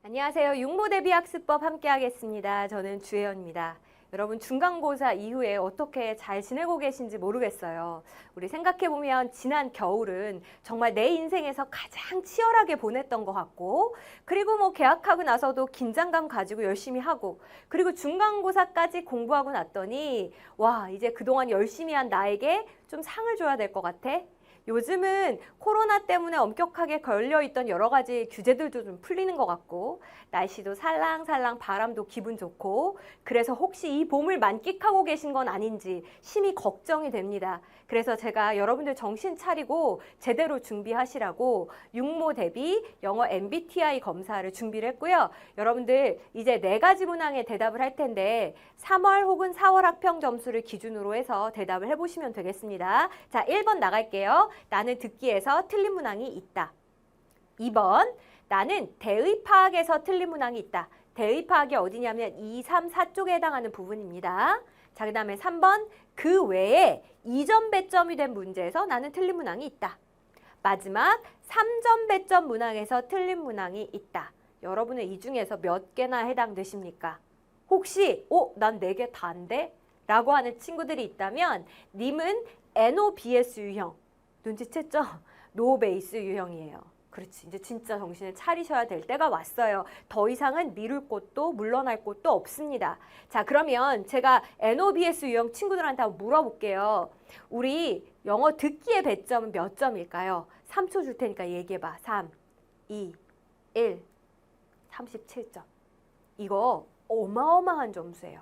안녕하세요. 육모대비학습법 함께 하겠습니다. 저는 주혜연입니다. 여러분 중간고사 이후에 어떻게 잘 지내고 계신지 모르겠어요. 우리 생각해보면 지난 겨울은 정말 내 인생에서 가장 치열하게 보냈던 것 같고, 그리고 뭐 개학하고 나서도 긴장감 가지고 열심히 하고, 그리고 중간고사까지 공부하고 났더니 와, 이제 그동안 열심히 한 나에게 좀 상을 줘야 될 것 같아. 요즘은 코로나 때문에 엄격하게 걸려있던 여러 가지 규제들도 좀 풀리는 것 같고, 날씨도 살랑살랑 바람도 기분 좋고, 그래서 혹시 이 봄을 만끽하고 계신 건 아닌지 심히 걱정이 됩니다. 그래서 제가 여러분들 정신 차리고 제대로 준비하시라고 육모 대비 영어 MBTI 검사를 준비를 했고요. 여러분들 이제 4가지 문항에 대답을 할 텐데 3월 혹은 4월 학평 점수를 기준으로 해서 대답을 해보시면 되겠습니다. 자, 1번 나갈게요. 나는 듣기에서 틀린 문항이 있다. 2번, 나는 대의 파악에서 틀린 문항이 있다. 대의 파악이 어디냐면 2, 3, 4쪽에 해당하는 부분입니다. 자, 그 다음에 3번, 그 외에 2점 배점이 된 문제에서 나는 틀린 문항이 있다. 마지막 3점 배점 문항에서 틀린 문항이 있다. 여러분은 이 중에서 몇 개나 해당되십니까? 혹시 난 4개 다인데? 라고 하는 친구들이 있다면 님은 NOBS 유형, 눈치챘죠? 노 베이스 유형이에요. 그렇지, 이제 진짜 정신을 차리셔야 될 때가 왔어요. 더 이상은 미룰 곳도 물러날 곳도 없습니다. 자, 그러면 제가 NOBS 유형 친구들한테 한번 물어볼게요. 우리 영어 듣기의 배점은 몇 점일까요? 3초 줄 테니까 얘기해봐. 3, 2, 1, 37점. 이거 어마어마한 점수예요.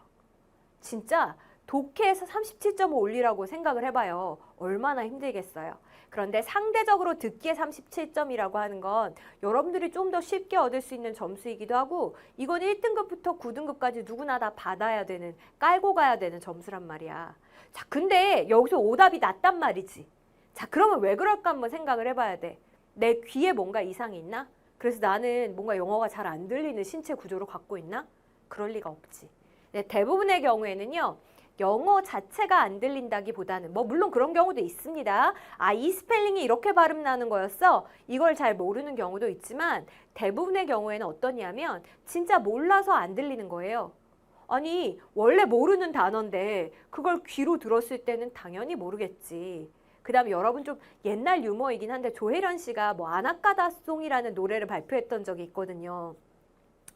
진짜 독해에서 37점을 올리라고 생각을 해봐요. 얼마나 힘들겠어요. 그런데 상대적으로 듣기에 37점이라고 하는 건 여러분들이 좀 더 쉽게 얻을 수 있는 점수이기도 하고, 이건 1등급부터 9등급까지 누구나 다 받아야 되는, 깔고 가야 되는 점수란 말이야. 자, 근데 여기서 오답이 낮단 말이지. 자, 그러면 왜 그럴까 한번 생각을 해봐야 돼. 내 귀에 뭔가 이상이 있나? 그래서 나는 뭔가 영어가 잘 안 들리는 신체 구조를 갖고 있나? 그럴 리가 없지. 네, 대부분의 경우에는요, 영어 자체가 안 들린다기보다는 물론 그런 경우도 있습니다. 이 스펠링이 이렇게 발음 나는 거였어? 이걸 잘 모르는 경우도 있지만 대부분의 경우에는 어떠냐면 진짜 몰라서 안 들리는 거예요. 아니, 원래 모르는 단어인데 그걸 귀로 들었을 때는 당연히 모르겠지. 그 다음에 여러분 좀 옛날 유머이긴 한데 조혜련 씨가 아나까다송이라는 노래를 발표했던 적이 있거든요.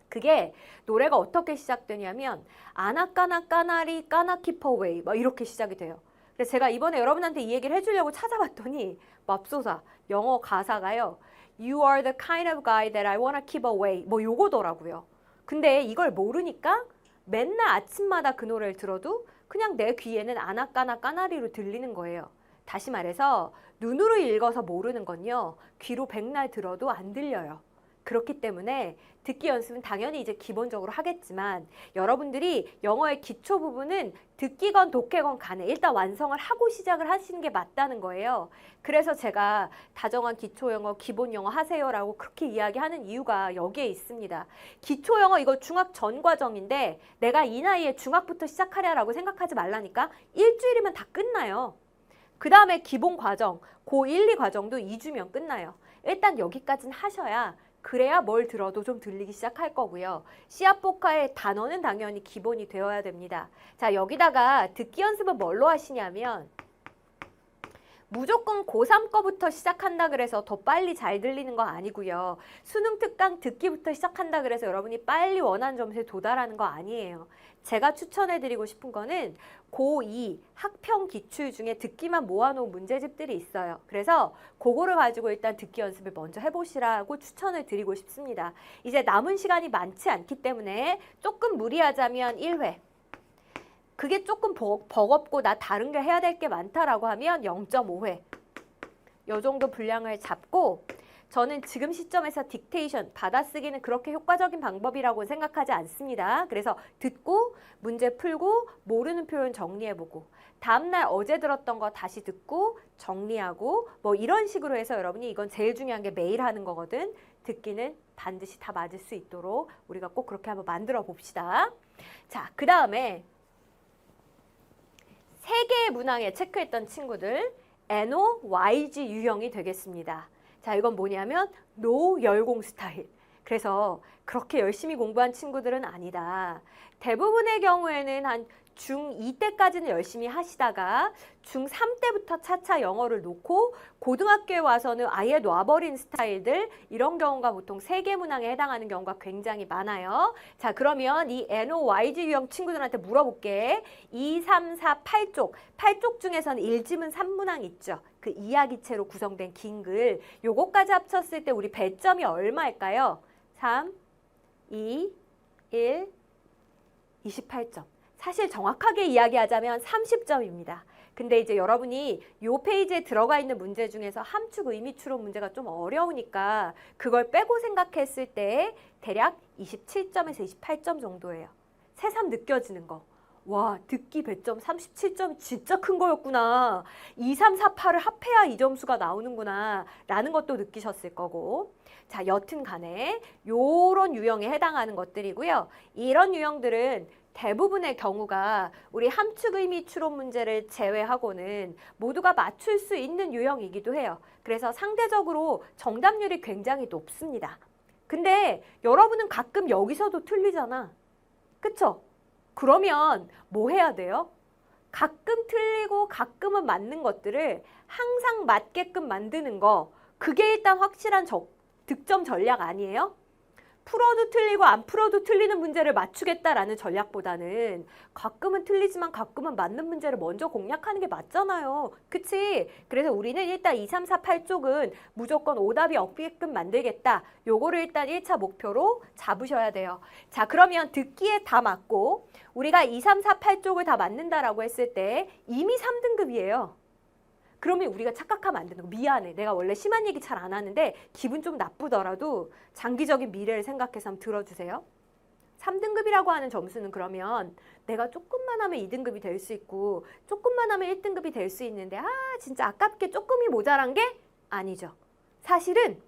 그게 노래가 어떻게 시작되냐면 아나까나 까나리 까나 키퍼웨이 이렇게 시작이 돼요. 그래서 제가 이번에 여러분한테 이 얘기를 해주려고 찾아봤더니 맙소사 영어 가사가요. You are the kind of guy that I wanna keep away 요거더라고요. 근데 이걸 모르니까 맨날 아침마다 그 노래를 들어도 그냥 내 귀에는 아나까나 까나리로 들리는 거예요. 다시 말해서 눈으로 읽어서 모르는 건요. 귀로 백날 들어도 안 들려요. 그렇기 때문에 듣기 연습은 당연히 이제 기본적으로 하겠지만 여러분들이 영어의 기초 부분은 듣기건 독해건 간에 일단 완성을 하고 시작을 하시는 게 맞다는 거예요. 그래서 제가 다정한 기초 영어, 기본 영어 하세요라고 그렇게 이야기하는 이유가 여기에 있습니다. 기초 영어 이거 중학 전 과정인데 내가 이 나이에 중학부터 시작하랴라고 생각하지 말라니까. 일주일이면 다 끝나요. 그 다음에 기본 과정, 고1, 2 과정도 2주면 끝나요. 일단 여기까지는 하셔야 그래야 뭘 들어도 좀 들리기 시작할 거고요. 시합복화의 단어는 당연히 기본이 되어야 됩니다. 자, 여기다가 듣기 연습은 뭘로 하시냐면 무조건 고3 거부터 시작한다 그래서 더 빨리 잘 들리는 거 아니고요. 수능 특강 듣기부터 시작한다 그래서 여러분이 빨리 원하는 점수에 도달하는 거 아니에요. 제가 추천해드리고 싶은 거는 고2 학평 기출 중에 듣기만 모아놓은 문제집들이 있어요. 그래서 그거를 가지고 일단 듣기 연습을 먼저 해보시라고 추천을 드리고 싶습니다. 이제 남은 시간이 많지 않기 때문에 조금 무리하자면 1회. 그게 조금 버겁고 나 다른 게 해야 될 게 많다라고 하면 0.5회. 요 정도 분량을 잡고 저는 지금 시점에서 딕테이션, 받아쓰기는 그렇게 효과적인 방법이라고 생각하지 않습니다. 그래서 듣고 문제 풀고 모르는 표현 정리해보고 다음날 어제 들었던 거 다시 듣고 정리하고 이런 식으로 해서 여러분이 이건 제일 중요한 게 매일 하는 거거든. 듣기는 반드시 다 맞을 수 있도록 우리가 꼭 그렇게 한번 만들어 봅시다. 자, 그 다음에 3개의 문항에 체크했던 친구들 NO, YG 유형이 되겠습니다. 자, 이건 뭐냐면 노 열공 스타일. 그래서 그렇게 열심히 공부한 친구들은 아니다. 대부분의 경우에는 한 중2 때까지는 열심히 하시다가 중3 때부터 차차 영어를 놓고 고등학교에 와서는 아예 놔버린 스타일들, 이런 경우가 보통 세계문항에 해당하는 경우가 굉장히 많아요. 자, 그러면 이 NOYG 유형 친구들한테 물어볼게. 2, 3, 4, 8쪽. 8쪽 중에서는 1지문 3문항 있죠. 그 이야기체로 구성된 긴 글. 요거까지 합쳤을 때 우리 배점이 얼마일까요? 3, 2, 1, 28점. 사실 정확하게 이야기하자면 30점입니다. 근데 이제 여러분이 요 페이지에 들어가 있는 문제 중에서 함축 의미 추론 문제가 좀 어려우니까 그걸 빼고 생각했을 때 대략 27점에서 28점 정도예요. 새삼 느껴지는 거. 와, 듣기 배점 37점이 진짜 큰 거였구나. 2, 3, 4, 8을 합해야 이 점수가 나오는구나 라는 것도 느끼셨을 거고. 자, 여튼 간에 요런 유형에 해당하는 것들이고요. 이런 유형들은 대부분의 경우가 우리 함축 의미 추론 문제를 제외하고는 모두가 맞출 수 있는 유형이기도 해요. 그래서 상대적으로 정답률이 굉장히 높습니다. 근데 여러분은 가끔 여기서도 틀리잖아. 그쵸? 그러면 뭐 해야 돼요? 가끔 틀리고 가끔은 맞는 것들을 항상 맞게끔 만드는 거, 그게 일단 확실한 득점 전략 아니에요? 풀어도 틀리고 안 풀어도 틀리는 문제를 맞추겠다라는 전략보다는 가끔은 틀리지만 가끔은 맞는 문제를 먼저 공략하는 게 맞잖아요. 그치? 그래서 우리는 일단 2, 3, 4, 8쪽은 무조건 오답이 없게끔 만들겠다. 요거를 일단 1차 목표로 잡으셔야 돼요. 자, 그러면 듣기에 다 맞고 우리가 2, 3, 4, 8쪽을 다 맞는다라고 했을 때 이미 3등급이에요. 그러면 우리가 착각하면 안 되는 거. 미안해. 내가 원래 심한 얘기 잘 안 하는데 기분 좀 나쁘더라도 장기적인 미래를 생각해서 한번 들어주세요. 3등급이라고 하는 점수는 그러면 내가 조금만 하면 2등급이 될 수 있고 조금만 하면 1등급이 될 수 있는데 진짜 아깝게 조금이 모자란 게 아니죠. 사실은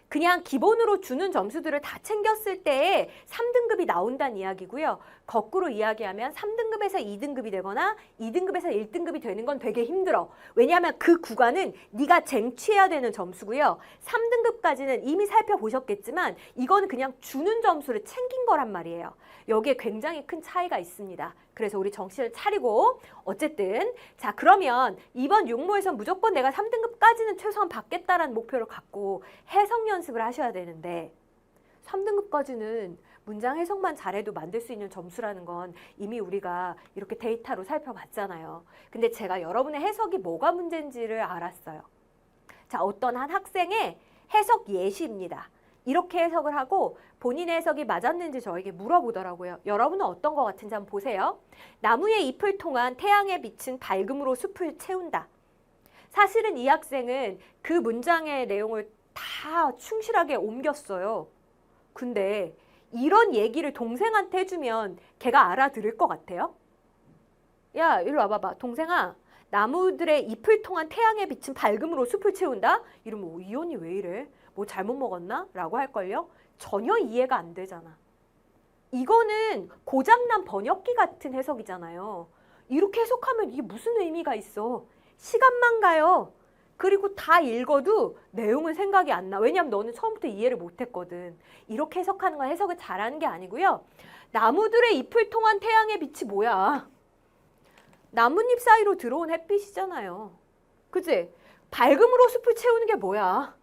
그냥 기본으로 주는 점수들을 다 챙겼을 때 3등급이 나온다는 이야기고요. 거꾸로 이야기하면 3등급에서 2등급이 되거나 2등급에서 1등급이 되는 건 되게 힘들어. 왜냐하면 그 구간은 네가 쟁취해야 되는 점수고요. 3등급까지는 이미 살펴보셨겠지만 이건 그냥 주는 점수를 챙긴 거란 말이에요. 여기에 굉장히 큰 차이가 있습니다. 그래서 우리 정신을 차리고 어쨌든 자, 그러면 이번 육모에서 무조건 내가 3등급까지는 최소한 받겠다라는 목표를 갖고 해석 연습을 하셔야 되는데 3등급까지는 문장 해석만 잘해도 만들 수 있는 점수라는 건 이미 우리가 이렇게 데이터로 살펴봤잖아요. 근데 제가 여러분의 해석이 뭐가 문제인지를 알았어요. 자, 어떤 한 학생의 해석 예시입니다. 이렇게 해석을 하고 본인의 해석이 맞았는지 저에게 물어보더라고요. 여러분은 어떤 것 같은지 한번 보세요. 나무의 잎을 통한 태양에 비친 밝음으로 숲을 채운다. 사실은 이 학생은 그 문장의 내용을 다 충실하게 옮겼어요. 근데 이런 얘기를 동생한테 해주면 걔가 알아들을 것 같아요? 야, 이리 와봐봐. 동생아, 나무들의 잎을 통한 태양에 비친 밝음으로 숲을 채운다? 이러면 이 언니 왜 이래? 뭐 잘못 먹었나? 라고 할걸요? 전혀 이해가 안 되잖아. 이거는 고장난 번역기 같은 해석이잖아요. 이렇게 해석하면 이게 무슨 의미가 있어? 시간만 가요. 그리고 다 읽어도 내용은 생각이 안 나. 왜냐하면 너는 처음부터 이해를 못했거든. 이렇게 해석하는 건 해석을 잘하는 게 아니고요. 나무들의 잎을 통한 태양의 빛이 뭐야? 나뭇잎 사이로 들어온 햇빛이잖아요. 그치? 밝음으로 숲을 채우는 게 뭐야?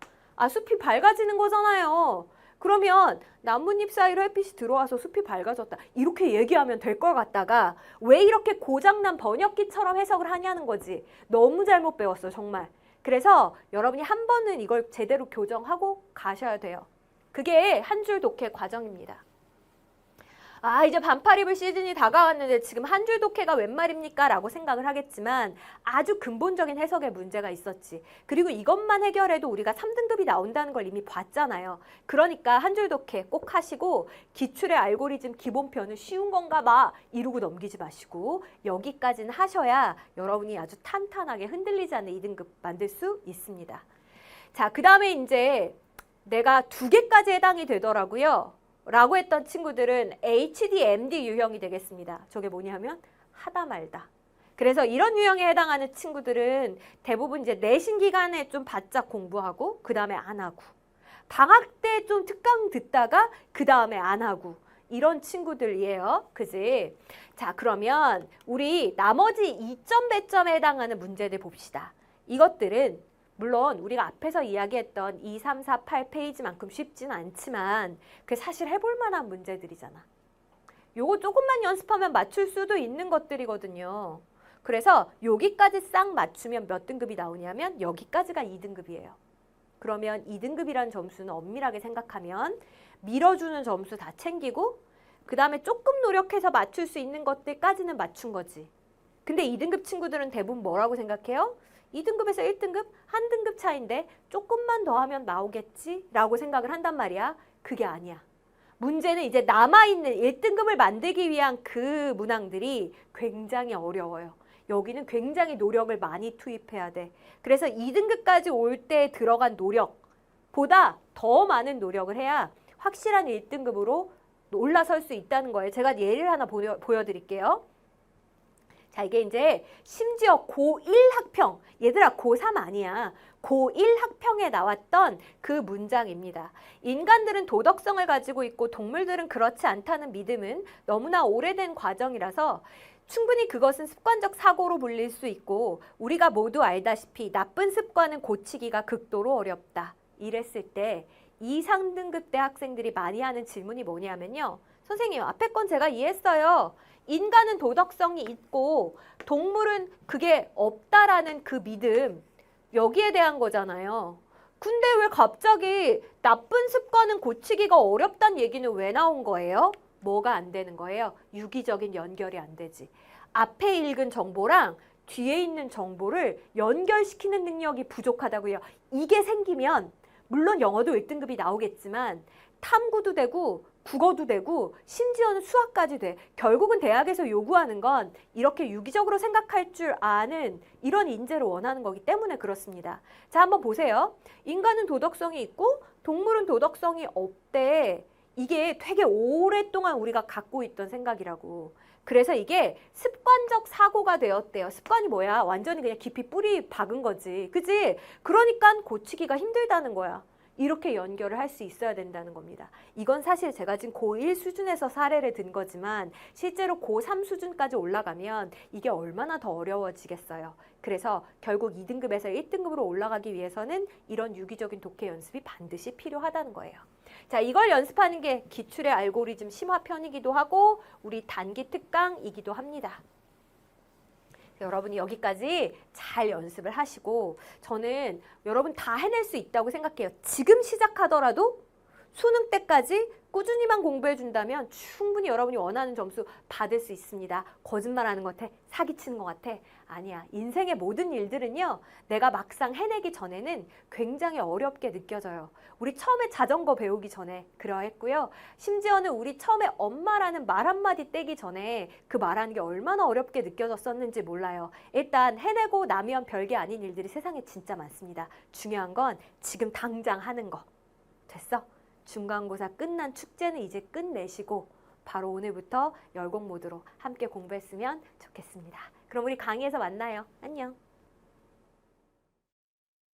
숲이 밝아지는 거잖아요. 그러면 나뭇잎 사이로 햇빛이 들어와서 숲이 밝아졌다. 이렇게 얘기하면 될 걸 갖다가 왜 이렇게 고장난 번역기처럼 해석을 하냐는 거지. 너무 잘못 배웠어, 정말. 그래서 여러분이 한 번은 이걸 제대로 교정하고 가셔야 돼요. 그게 한 줄 독해 과정입니다. 이제 반팔 입을 시즌이 다가왔는데 지금 한 줄 독해가 웬 말입니까? 라고 생각을 하겠지만 아주 근본적인 해석에 문제가 있었지. 그리고 이것만 해결해도 우리가 3등급이 나온다는 걸 이미 봤잖아요. 그러니까 한 줄 독해 꼭 하시고 기출의 알고리즘 기본편은 쉬운 건가 봐 이러고 넘기지 마시고 여기까지는 하셔야 여러분이 아주 탄탄하게 흔들리지 않는 2등급 만들 수 있습니다. 자, 그 다음에 이제 내가 2개까지 해당이 되더라고요. 라고 했던 친구들은 HDMD 유형이 되겠습니다. 저게 뭐냐면 하다 말다. 그래서 이런 유형에 해당하는 친구들은 대부분 이제 내신 기간에 좀 바짝 공부하고 그 다음에 안 하고 방학 때 좀 특강 듣다가 그 다음에 안 하고 이런 친구들이에요. 그지? 자, 그러면 우리 나머지 2점 배점에 해당하는 문제들 봅시다. 이것들은 물론 우리가 앞에서 이야기했던 2, 3, 4, 8페이지만큼 쉽진 않지만 그 사실 해볼 만한 문제들이잖아. 요거 조금만 연습하면 맞출 수도 있는 것들이거든요. 그래서 여기까지 싹 맞추면 몇 등급이 나오냐면 여기까지가 2등급이에요. 그러면 2등급이라는 점수는 엄밀하게 생각하면 밀어주는 점수 다 챙기고 그 다음에 조금 노력해서 맞출 수 있는 것들까지는 맞춘 거지. 근데 2등급 친구들은 대부분 뭐라고 생각해요? 2등급에서 1등급? 한 등급 차이인데 조금만 더 하면 나오겠지? 라고 생각을 한단 말이야. 그게 아니야. 문제는 이제 남아있는 1등급을 만들기 위한 그 문항들이 굉장히 어려워요. 여기는 굉장히 노력을 많이 투입해야 돼. 그래서 2등급까지 올 때 들어간 노력보다 더 많은 노력을 해야 확실한 1등급으로 올라설 수 있다는 거예요. 제가 예를 하나 보여드릴게요. 자, 이게 이제 심지어 고1 학평, 얘들아 고3 아니야. 고1 학평에 나왔던 그 문장입니다. 인간들은 도덕성을 가지고 있고 동물들은 그렇지 않다는 믿음은 너무나 오래된 과정이라서 충분히 그것은 습관적 사고로 불릴 수 있고 우리가 모두 알다시피 나쁜 습관은 고치기가 극도로 어렵다. 이랬을 때 2, 3등급 대 학생들이 많이 하는 질문이 뭐냐면요. 선생님, 앞에 건 제가 이해했어요. 인간은 도덕성이 있고 동물은 그게 없다라는 그 믿음, 여기에 대한 거잖아요. 근데 왜 갑자기 나쁜 습관은 고치기가 어렵다는 얘기는 왜 나온 거예요? 뭐가 안 되는 거예요? 유기적인 연결이 안 되지. 앞에 읽은 정보랑 뒤에 있는 정보를 연결시키는 능력이 부족하다고요. 이게 생기면 물론 영어도 1등급이 나오겠지만 탐구도 되고 국어도 되고 심지어는 수학까지 돼. 결국은 대학에서 요구하는 건 이렇게 유기적으로 생각할 줄 아는 이런 인재를 원하는 거기 때문에 그렇습니다. 자, 한번 보세요. 인간은 도덕성이 있고 동물은 도덕성이 없대. 이게 되게 오랫동안 우리가 갖고 있던 생각이라고. 그래서 이게 습관적 사고가 되었대요. 습관이 뭐야? 완전히 그냥 깊이 뿌리 박은 거지. 그지? 그러니까 고치기가 힘들다는 거야. 이렇게 연결을 할 수 있어야 된다는 겁니다. 이건 사실 제가 지금 고1 수준에서 사례를 든 거지만 실제로 고3 수준까지 올라가면 이게 얼마나 더 어려워지겠어요. 그래서 결국 2등급에서 1등급으로 올라가기 위해서는 이런 유기적인 독해 연습이 반드시 필요하다는 거예요. 자, 이걸 연습하는 게 기출의 알고리즘 심화편이기도 하고 우리 단기 특강이기도 합니다. 여러분이 여기까지 잘 연습을 하시고 저는 여러분 다 해낼 수 있다고 생각해요. 지금 시작하더라도 수능 때까지 꾸준히만 공부해 준다면 충분히 여러분이 원하는 점수 받을 수 있습니다. 거짓말하는 것 같아? 사기치는 것 같아? 아니야. 인생의 모든 일들은요. 내가 막상 해내기 전에는 굉장히 어렵게 느껴져요. 우리 처음에 자전거 배우기 전에 그러했고요. 심지어는 우리 처음에 엄마라는 말 한마디 떼기 전에 그 말하는 게 얼마나 어렵게 느껴졌었는지 몰라요. 일단 해내고 나면 별게 아닌 일들이 세상에 진짜 많습니다. 중요한 건 지금 당장 하는 거. 됐어? 중간고사 끝난 축제는 이제 끝내시고 바로 오늘부터 열공 모드로 함께 공부했으면 좋겠습니다. 그럼 우리 강의에서 만나요. 안녕.